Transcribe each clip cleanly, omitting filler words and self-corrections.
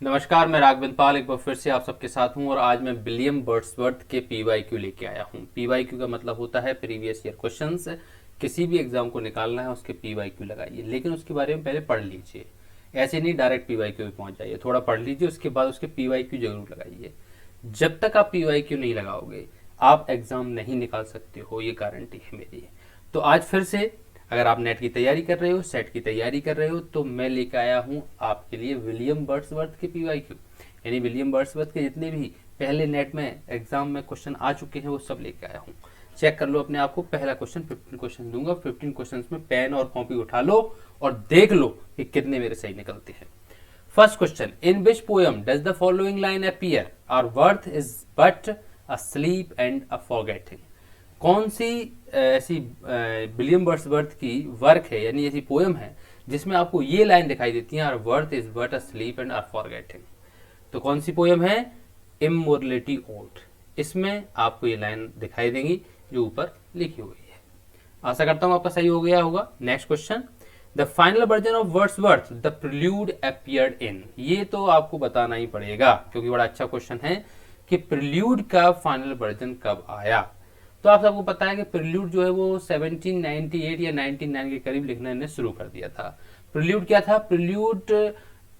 नमस्कार, मैं राघवेंद्र पाल एक बार फिर से आप सबके साथ हूं और आज मैं विलियम वर्ड्सवर्थ के पीवाईक्यू लेके आया हूं। पीवाईक्यू का मतलब होता है प्रीवियस ईयर क्वेश्चंस। किसी भी एग्जाम को निकालना है उसके पीवाईक्यू लगाइए, लेकिन उसके बारे में पहले पढ़ लीजिए। ऐसे नहीं डायरेक्ट पीवाईक्यू पे पहुंच जाइए, थोड़ा पढ़ लीजिए, उसके बाद उसके पीवाईक्यू जरूर लगाइए। जब तक आप पीवाईक्यू नहीं लगाओगे आप एग्जाम नहीं निकाल सकते हो, ये गारंटी है मेरी। तो आज फिर से अगर आप नेट की तैयारी कर रहे हो, सेट की तैयारी कर रहे हो, तो मैं लेकर आया हूं आपके लिए विलियम वर्ड्सवर्थ के पीवाईक्यू। यानी विलियम वर्ड्सवर्थ के जितने भी पहले नेट में एग्जाम में क्वेश्चन आ चुके हैं वो सब लेकर आया हूं। चेक कर लो अपने आप को। पहला क्वेश्चन 15 क्वेश्चन दूंगा, 15 क्वेश्चन में पेन और कॉपी उठा लो और देख लो कि कितने मेरे सही निकलते हैं। First question, in which poem does the following line appear, our worth is but a sleep and a forgetting. कौन सी ऐसी विलियम वर्ड्सवर्थ की वर्क है, यानी ऐसी पोएम है जिसमें आपको ये लाइन दिखाई देती है, our worth is but a sleep and or forgetting. तो कौन सी पोएम है? Immortality ode. इसमें आपको ये लाइन दिखाई देगी जो ऊपर लिखी हुई है। आशा करता हूं आपका सही हो गया होगा। Next question, the final version of Wordsworth the prelude appeared in. ये तो आपको बताना ही पड़ेगा क्योंकि बड़ा अच्छा क्वेश्चन है कि प्रिल्यूड का फाइनल वर्जन कब आया। तो आप सबको पता है कि प्रिल्यूड जो है वो 1798 या 99 के करीब लिखना इन्हें शुरू कर दिया था। प्रिल्यूड क्या था? प्रिल्यूड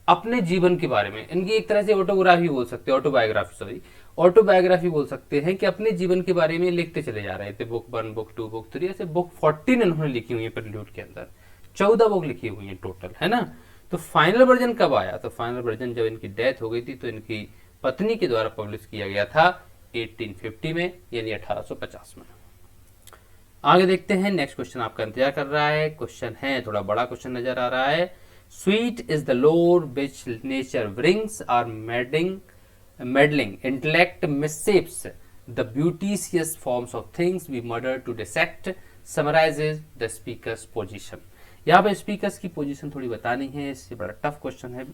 अपने जीवन के बारे में, इनकी एक तरह से ऑटोग्राफी बोल सकते हैं, ऑटोबायोग्राफी, सॉरी ऑटोबायोग्राफी बोल सकते हैं कि अपने जीवन के बारे में लिखते चले जा रहे थे। बुक 1, बुक 2, बुक 3, ऐसे बुक 14 इन्होंने लिखी हुई है प्रिल्यूड के अंदर। 14 बुक लिखी हुई है टोटल, है ना। तो फाइनल वर्जन कब आया? तो फाइनल वर्जन जब इनकी डेथ हो गई थी तो इनकी पत्नी के द्वारा पब्लिश किया गया था 1850 में, यानी 1850 में। आगे देखते हैं। नेक्स्ट क्वेश्चन आपका इंतजार कर रहा है। क्वेश्चन है, थोड़ा बड़ा क्वेश्चन नजर आ रहा है। Sweet is the lore which nature brings our meddling intellect misshapes the beauteous forms of things we murder to dissect, summarizes the speaker's position। यहाँ पे स्पीकर्स की पोजीशन थोड़ी बतानी है, इससे बड़ा टफ क्वेश्चन है।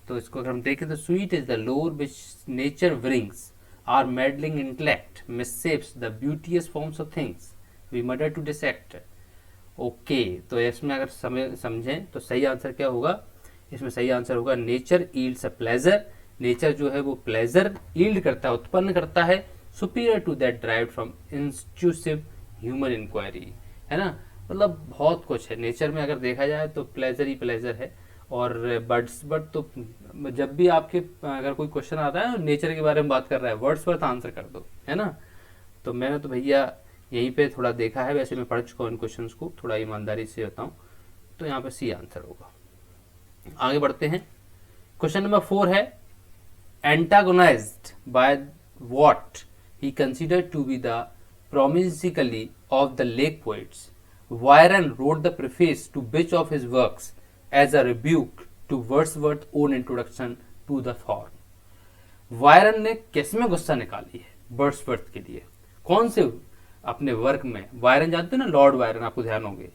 तो इसको अगर हम देखें तो sweet is the lore which nature brings our meddling intellect misshapes the beauteous forms of things we murder to dissect। Okay, तो इसमें अगर समझें तो सही आंसर क्या होगा? इसमें सही आंसर होगा nature yields a pleasure. Nature जो है वो प्लेजर ईल्ड करता है, उत्पन्न करता है, superior to that derived from intuitive human inquiry, है ना। मतलब बहुत कुछ है नेचर में, अगर देखा जाए तो प्लेजर ही प्लेजर है। और बट तो जब भी आपके अगर कोई क्वेश्चन आता है नेचर के बारे में बात कर रहा है, वर्ड्स वर्थ आंसर कर दो, है ना। तो मैंने तो भैया यहीं पे थोड़ा देखा है, वैसे मैं पढ़ चुका हूँ इन क्वेश्चंस को, थोड़ा ईमानदारी से बताऊं तो यहाँ पे सी आंसर होगा। आगे बढ़ते हैं। क्वेश्चन नंबर 4 है, antagonized by what he considered to be the promiscuity of the lake poets, Byron wrote the preface to which of his works as a rebuke to Wordsworth's own introduction to the thorn। Byron ने किसमें गुस्सा निकाली है Wordsworth के लिए? कौन से अपने वर्क में? वायरन जानते हैं ना, लॉर्ड वायरन, आपको ध्यान होंगे।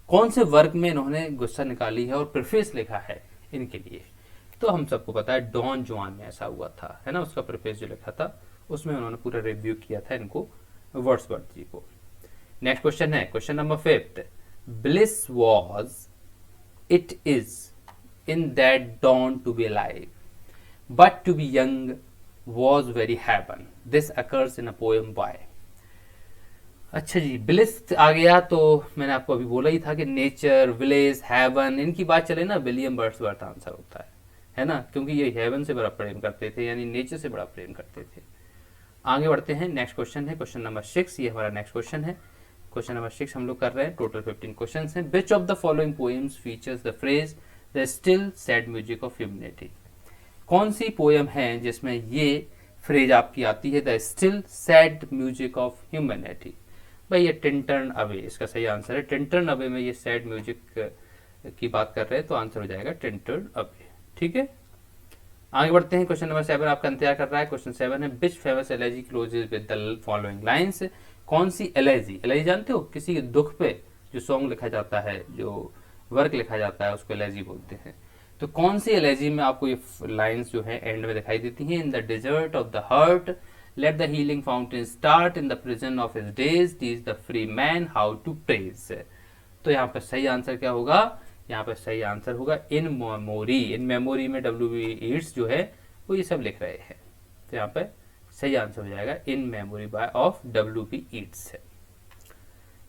कौन से वर्क में इन्होंने गुस्सा निकाली है और प्रीफेस लिखा है इनके लिए? तो हम सबको पता है डॉन जुआन में ऐसा हुआ था, है ना। उसका प्रीफेस जो लिखा था उसमें उन्होंने पूरा रिव्यू किया था इनको, वर्ड्सवर्थ जी को। नेक्स्ट क्वेश्चन है, question number 5, bliss was it is in that dawn to be alive, but to be young was very heaven, this occurs in a poem by. अच्छा जी, ब्लिस आ गया तो मैंने आपको अभी बोला ही था कि नेचर, विलेज, हेवन, इनकी बात चले ना, विलियम वर्ड्सवर्थ आंसर होता है ना, क्योंकि ये हेवन से बड़ा प्रेम करते थे, यानी नेचर से बड़ा प्रेम करते थे। आगे बढ़ते हैं। नेक्स्ट क्वेश्चन है क्वेश्चन नंबर 6, ये हमारा नेक्स्ट क्वेश्चन है। क्वेश्चन नंबर 6 हम लोग कर रहे हैं, टोटल 15 क्वेश्चन हैं। Which of the following poems features the phrase the still sad music of humanity. कौन सी पोएम है जिसमें ये फ्रेज आपकी आती है, the still sad music of humanity? भाई ये टिंटर्न अवे इसका सही आंसर है। टिंटर्न अवे में ये सैड म्यूजिक की बात कर रहे हैं तो आंसर हो जाएगा टिंटर्न अवे, ठीक है। आगे बढ़ते हैं। क्वेश्चन नंबर 7 आपका इंतजार कर रहा है। क्वेश्चन 7 है, which famous elegy closes with the following lines. कौन सी एलेजी? एलेजी जानते हो, किसी के दुख पे जो सॉन्ग लिखा जाता है, जो वर्क लिखा जाता है उसको एलेजी बोलते हैं। तो कौन सी एलेजी में आपको ये लाइंस जो है एंड में दिखाई देती हैं? In the desert of the heart let the healing fountain start in the prison of his days, teach the free man how to praise। तो यहाँ पर सही आंसर क्या होगा? यहाँ पर सही आंसर होगा इन मेमोरी। इन मेमोरी में डब्ल्यू ईट्स जो है वो ये सब लिख रहे हैं, तो यहाँ पर सही आंसर हो जाएगा in memory by of W B Yeats है।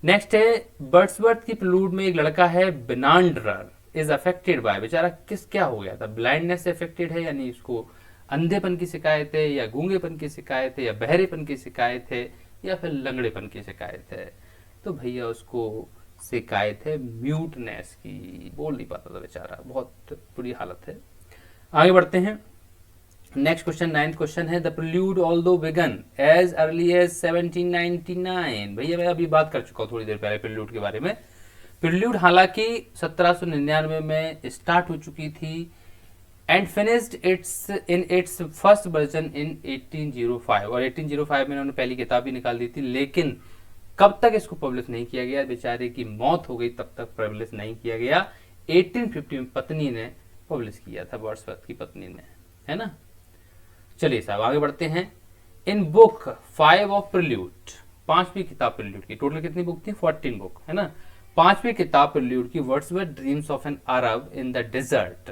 नेक्स्ट है वर्ड्सवर्थ की प्लूड में एक लड़का है बिनांडरर इज अफेक्टेड बाय, बेचारा क्या हो गया था, ब्लाइंडनेस से अफेक्टेड है, यानी इसको अंधेपन की शिकायत है या गूंगेपन की शिकायत है या बहरेपन की शिकायत है या फिर लंगड़ेपन की शिकायत है। तो भैया उसको शिकायत है म्यूटनेस की, बोल नहीं पाता था बेचारा, बहुत बुरी हालत है। आगे बढ़ते हैं। नेक्स्ट क्वेश्चन, 9th क्वेश्चन है the prelude although began as early as 1799। भैया मैं अभी बात कर चुका हूँ थोड़ी देर पहले प्रिल्यूड के बारे में। प्रिल्यूड हालांकि 1799 में स्टार्ट हो चुकी थी and finished it's first version इन 1805, और 1805 में इन्होंने पहली किताब भी निकाल दी थी, लेकिन कब तक इसको पब्लिश नहीं किया गया, बेचारे की मौत हो गई तब तक पब्लिश नहीं किया गया। 1850 में पत्नी ने पब्लिश किया था, वर्ड्सवर्थ की पत्नी ने, है ना। चलिए साहब आगे बढ़ते हैं। इन बुक 5 ऑफ प्रिल्यूड, 5वीं किताब प्रिल्यूड की, टोटल कितनी बुक थी, 14 बुक, है ना। 5वीं किताब प्रिल्यूड की Wordsworth dreams of an Arab in the desert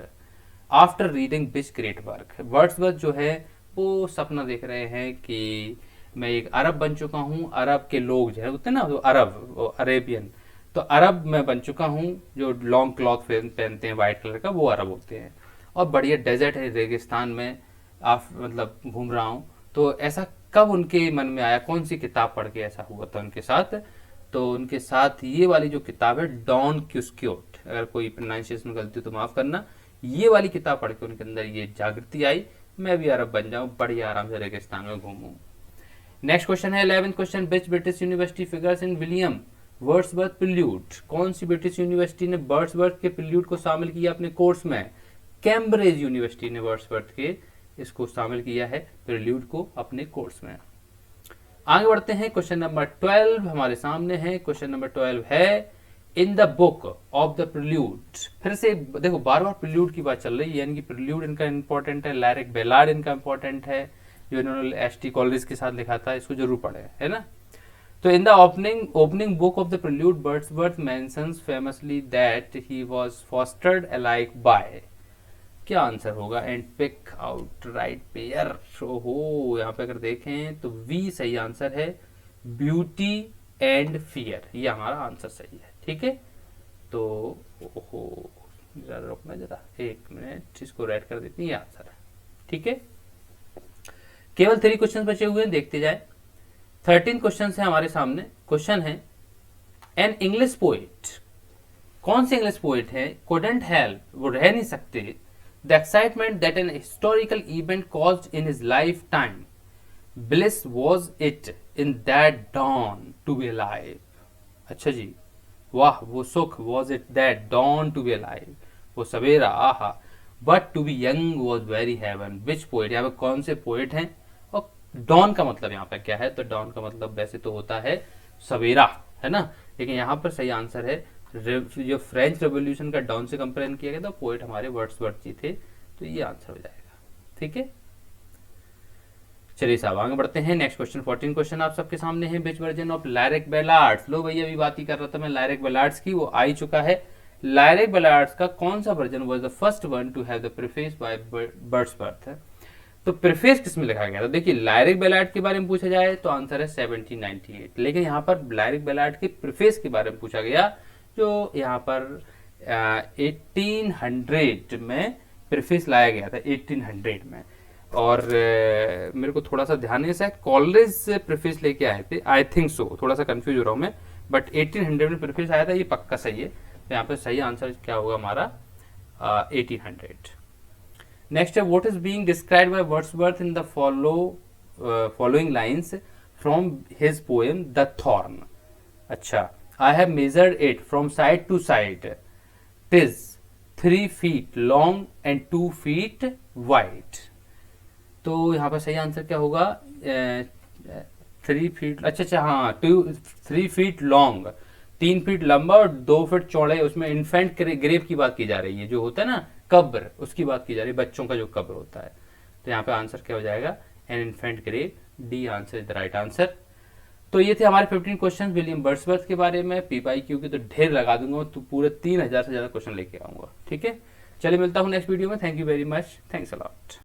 after reading which great work. Wordsworth जो है वो सपना देख रहे हैं कि मैं एक अरब बन चुका हूँ, अरब के लोग जो है होते हैं ना, तो अरब, अरेबियन, तो अरब मैं बन चुका हूँ, जो लॉन्ग क्लॉथ पहनते हैं व्हाइट कलर का, वो अरब होते हैं, और बढ़िया डेजर्ट है, रेगिस्तान में आप मतलब घूम रहा हूँ। तो ऐसा कब उनके मन में आया, कौन सी किताब पढ़ के ऐसा हुआ था उनके साथ, तो उनके साथ ये वाली जो किताब है डॉन क्यूस्क्योट, अगर कोई प्रोनाउंसिएशन में गलती तो माफ करना, ये वाली किताब पढ़ के उनके अंदर ये जागृति आई, मैं भी अरब बन जाऊं, बढ़िया आराम से रेगिस्तान में घूमूं। नेक्स्ट क्वेश्चन है 11th question, which British university figures in William Wordsworth prelude. कौन सी ब्रिटिश यूनिवर्सिटी ने वर्ड्सवर्थ के प्रिल्यूड को शामिल किया अपने कोर्स में, कैम्ब्रिज यूनिवर्सिटी ने वर्ड्सवर्थ के इसको शामिल किया है प्रिल्यूड को अपने कोर्स में। आगे बढ़ते हैं, क्वेश्चन नंबर 12 हमारे सामने है। क्वेश्चन नंबर 12 है in the book of the prelude. फिर से देखो बार बार प्रिल्यूड की बात चल रही है, यानी कि प्रिल्यूड इनका इंपॉर्टेंट है, लायरिक बेलार्ड इनका इंपॉर्टेंट है, जो इन्होंने एस.टी. कॉलरिज के साथ लिखा था, इसको जरूर पढ़े, है ना। तो in the opening book of the prelude Wordsworth mentions famously that he was fostered alike by, क्या आंसर होगा, and pick out right pair. ओहो, यहाँ पे अगर देखें तो वी सही आंसर है, ब्यूटी एंड फियर, ये हमारा आंसर सही है, ठीक है। तो ओहो जरा रुकना, जरा 1 मिनट, इसको रेड कर देते हैं, ये आंसर है, ठीक है। केवल 3 क्वेश्चन बचे हुए हैं, देखते जाए। 13 क्वेश्चन है हमारे सामने। क्वेश्चन है एन इंग्लिश पोएट, कौन से इंग्लिश पोएट है, कुडंट हेल्प, वो रह नहीं सकते, the excitement that an historical event caused in his life time, bliss was it in that dawn to be alive. अच्छा जी, वाह वो सुख, was it that dawn to be alive, वो सवेरा, आहा, but to be young was very heaven. Which poet, यहाँ पे कौन से पोएट हैं, और डॉन का मतलब यहाँ पे क्या है, तो डॉन का मतलब वैसे तो होता है सवेरा, है ना, लेकिन यहाँ पर सही आंसर है जो फ्रेंच रेवोल्यूशन का डॉन से कंपेयर किया गया था, पोएट हमारे वर्ड्सवर्थ जी थे, तो ये आंसर हो जाएगा, ठीक है। चलिए साहब आगे बढ़ते हैं। नेक्स्ट क्वेश्चन 14 क्वेश्चन आप सबके सामने है, विच वर्जन ऑफ लायरिक बेलार्ड्स। लो भैया अभी बात ही कर रहा था मैं लायरिक बेलार्ड्स की, वो आ ही चुका है। लायरिक बेलार्ड्स का कौन सा version was the first one two have the preface by Wordsworth. तो प्रीफेस किसमें लिखा गया था, देखिए लायरिक बेलार्ड के बारे में पूछा जाए तो आंसर है 1798, लेकिन यहाँ पर लायरिक बेलार्ड के प्रीफेस के बारे में पूछा गया, जो यहाँ पर 1800 में प्रीफेस लाया गया था, 1800 में। और मेरे को थोड़ा सा ध्यान है, शायद कॉलेज से प्रीफेस लेके आए थे, आई थिंक सो, थोड़ा सा कंफ्यूज हो रहा हूँ मैं, बट 1800 में प्रीफेस आया था, ये पक्का सही है। तो यहाँ पे सही आंसर क्या होगा हमारा 1800। नेक्स्ट है what is being described by Wordsworth in the following lines from his poem the thorn. अच्छा, I have measured it from side to side, टिज 3 feet long and 2 feet wide. तो यहाँ पर सही आंसर क्या होगा, 3 feet, अच्छा हाँ, 3 feet लॉन्ग, 3 feet लंबा और 2 feet चौड़े। उसमें इन्फेंट ग्रेव की बात की जा रही है, जो होता है ना कब्र, उसकी बात की जा रही है, बच्चों का जो कब्र होता है। तो यहाँ पे आंसर क्या हो जाएगा, an infant grave, D answer is the right answer. तो ये थे हमारे 15 क्वेश्चन विलियम वर्ड्सवर्थ के बारे में। पीवाईक्यू के तो ढेर लगा दूंगा, तो पूरे 3000 से ज्यादा क्वेश्चन लेके आऊंगा। ठीक है, चलिए मिलता हूँ नेक्स्ट वीडियो में। Thank you very much, thanks a lot.